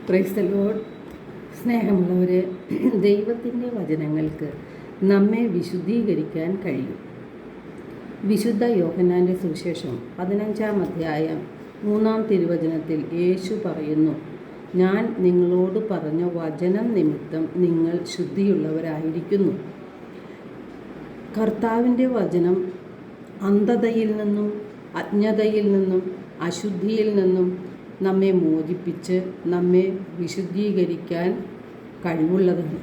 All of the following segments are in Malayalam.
Praise the Lord. സ്നേഹമുള്ളവരെ, ദൈവത്തിൻ്റെ വചനങ്ങൾക്ക് നമ്മെ വിശുദ്ധീകരിക്കാൻ കഴിയും. വിശുദ്ധ യോഹന്നാൻ്റെ സുവിശേഷം 15-ാം അധ്യായം 3-ാം തിരുവചനത്തിൽ യേശു പറയുന്നു, ഞാൻ നിങ്ങളോട് പറഞ്ഞ വചനം നിമിത്തം നിങ്ങൾ ശുദ്ധിയുള്ളവരായിരിക്കുന്നു. കർത്താവിൻ്റെ വചനം അന്ധതയിൽ നിന്നും അജ്ഞതയിൽ നിന്നും അശുദ്ധിയിൽ നിന്നും നമ്മെ മോചിപ്പിച്ച് നമ്മെ വിശുദ്ധീകരിക്കാൻ കഴിവുള്ളതാണ്.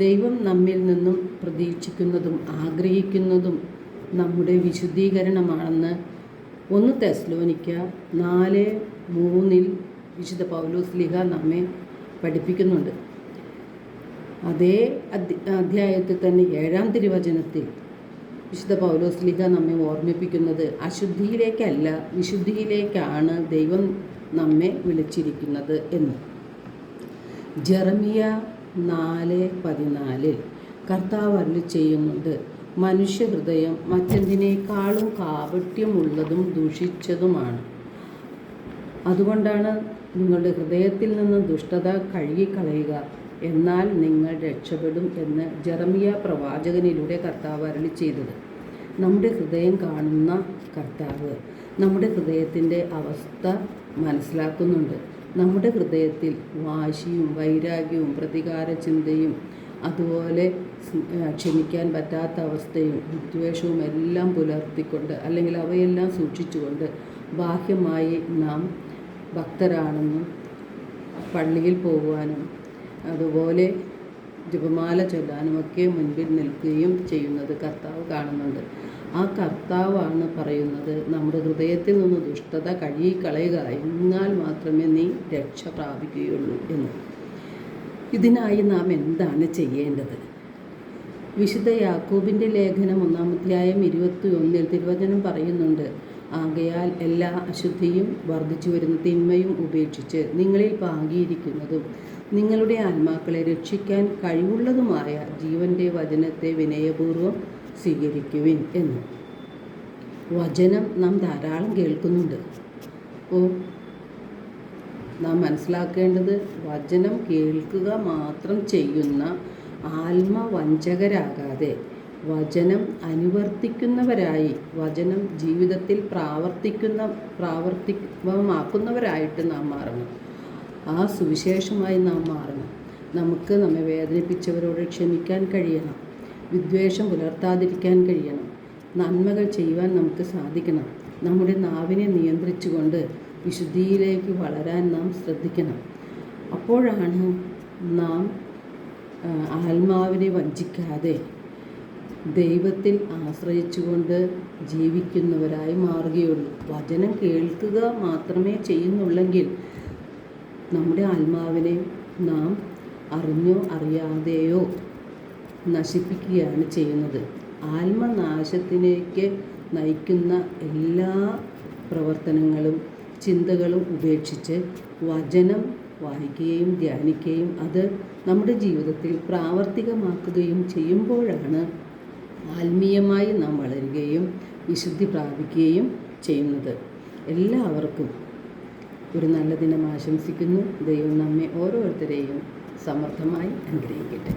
ദൈവം നമ്മിൽ നിന്നും പ്രതീക്ഷിക്കുന്നതും ആഗ്രഹിക്കുന്നതും നമ്മുടെ വിശുദ്ധീകരണമാണെന്ന് 1 തെസ്സലോനിക്ക 4:3 വിശുദ്ധ പൗലോസ്ലീഹ നമ്മെ പഠിപ്പിക്കുന്നുണ്ട്. അതേ അധ്യായത്തിൽ തന്നെ 7-ാം തിരുവചനത്തിൽ വിശുദ്ധ പൗലോസ്ലീഹ നമ്മെ ഓർമ്മിപ്പിക്കുന്നത് അശുദ്ധിയിലേക്കല്ല, വിശുദ്ധിയിലേക്കാണ് ദൈവം നമ്മെ വിളിച്ചിരിക്കുന്നത് എന്ന്. ജെറമിയ 4:14 കർത്താവ് അരുളി ചെയ്യുന്നുണ്ട്, മനുഷ്യഹൃദയം മറ്റെന്തിനേക്കാളും കാപട്യമുള്ളതും ദുഷിച്ചതുമാണ്. അതുകൊണ്ടാണ് നിങ്ങളുടെ ഹൃദയത്തിൽ നിന്ന് ദുഷ്ടത കഴുകിക്കളയുക, എന്നാൽ നിങ്ങൾ രക്ഷപ്പെടും എന്ന് ജെറമിയ പ്രവാചകനിലൂടെ കർത്താവ് അരുളി ചെയ്തത്. നമ്മുടെ ഹൃദയം കാണുന്ന കർത്താവ് നമ്മുടെ ഹൃദയത്തിൻ്റെ അവസ്ഥ മനസ്സിലാക്കുന്നുണ്ട്. നമ്മുടെ ഹൃദയത്തിൽ വാശിയും വൈരാഗ്യവും പ്രതികാര ചിന്തയും അതുപോലെ ക്ഷമിക്കാൻ പറ്റാത്ത അവസ്ഥയും വിദ്വേഷവും എല്ലാം പുലർത്തിക്കൊണ്ട് അല്ലെങ്കിൽ അവയെല്ലാം സൂക്ഷിച്ചുകൊണ്ട് ബാഹ്യമായി നാം ഭക്തരാണെന്നും പള്ളിയിൽ പോകുവാനും അതുപോലെ ജപമാല ചൊല്ലാനുമൊക്കെ മുൻപിൽ നിൽക്കുകയും ചെയ്യുന്നത് കർത്താവ് കാണുന്നുണ്ട്. ആ കർത്താവാണ് പറയുന്നത്, നമ്മുടെ ഹൃദയത്തിൽ നിന്ന് ദുഷ്ടത കഴുകിക്കളയുക, എന്നാൽ മാത്രമേ നീ രക്ഷ പ്രാപിക്കുകയുള്ളൂ എന്ന്. ഇതിനായി നാം എന്താണ് ചെയ്യേണ്ടത്? വിശുദ്ധ യാക്കോബിൻ്റെ ലേഖനം 1-ാം അധ്യായം 21 തിരുവചനം പറയുന്നുണ്ട്, ആകയാൽ എല്ലാ അശുദ്ധിയും വർദ്ധിച്ചു വരുന്ന തിന്മയും ഉപേക്ഷിച്ച് നിങ്ങളിൽ പാകിയിരിക്കുന്നതും നിങ്ങളുടെ ആത്മാക്കളെ രക്ഷിക്കാൻ കഴിവുള്ളതുമായ ജീവൻ്റെ വചനത്തെ വിനയപൂർവ്വം സ്വീകരിക്കുവിൻ എന്ന്. വചനം നാം ധാരാളം കേൾക്കുന്നുണ്ട്. നാം മനസ്സിലാക്കേണ്ടത്, വചനം കേൾക്കുക മാത്രം ചെയ്യുന്ന ആത്മവഞ്ചകരാകാതെ വചനം അനുവർത്തിക്കുന്നവരായി, വചനം ജീവിതത്തിൽ പ്രാവർത്തികമാക്കുന്നവരായിട്ട് നാം മാറണം. ആ സുവിശേഷമായി നാം മാറണം. നമുക്ക് നമ്മെ വേദനിപ്പിച്ചവരോട് ക്ഷമിക്കാൻ കഴിയണം, വിദ്വേഷം പുലർത്താതിരിക്കാൻ കഴിയണം, നന്മകൾ ചെയ്യുവാൻ നമുക്ക് സാധിക്കണം. നമ്മുടെ നാവിനെ നിയന്ത്രിച്ചുകൊണ്ട് വിശുദ്ധിയിലേക്ക് വളരാൻ നാം ശ്രദ്ധിക്കണം. അപ്പോഴാണ് നാം ആത്മാവിനെ വഞ്ചിക്കാതെ ദൈവത്തിൽ ആശ്രയിച്ചുകൊണ്ട് ജീവിക്കുന്നവരായി മാറുകയുള്ളൂ. വചനം കേൾക്കുക മാത്രമേ ചെയ്യുന്നുള്ളെങ്കിൽ നമ്മുടെ ആത്മാവിനെ നാം അറിഞ്ഞോ അറിയാതെയോ നശിപ്പിക്കുകയാണ് ചെയ്യുന്നത്. ആത്മനാശത്തിലേക്ക് നയിക്കുന്ന എല്ലാ പ്രവർത്തനങ്ങളും ചിന്തകളും ഉപേക്ഷിച്ച് വചനം വായിക്കുകയും ധ്യാനിക്കുകയും അത് നമ്മുടെ ജീവിതത്തിൽ പ്രാവർത്തികമാക്കുകയും ചെയ്യുമ്പോഴാണ് ആത്മീയമായി നാം വളരുകയും വിശുദ്ധി പ്രാപിക്കുകയും ചെയ്യുന്നത്. എല്ലാവർക്കും ഒരു നല്ല ദിനം ആശംസിക്കുന്നു. ദൈവം നമ്മെ ഓരോരുത്തരെയും സമർത്ഥമായി അനുഗ്രഹിക്കട്ടെ.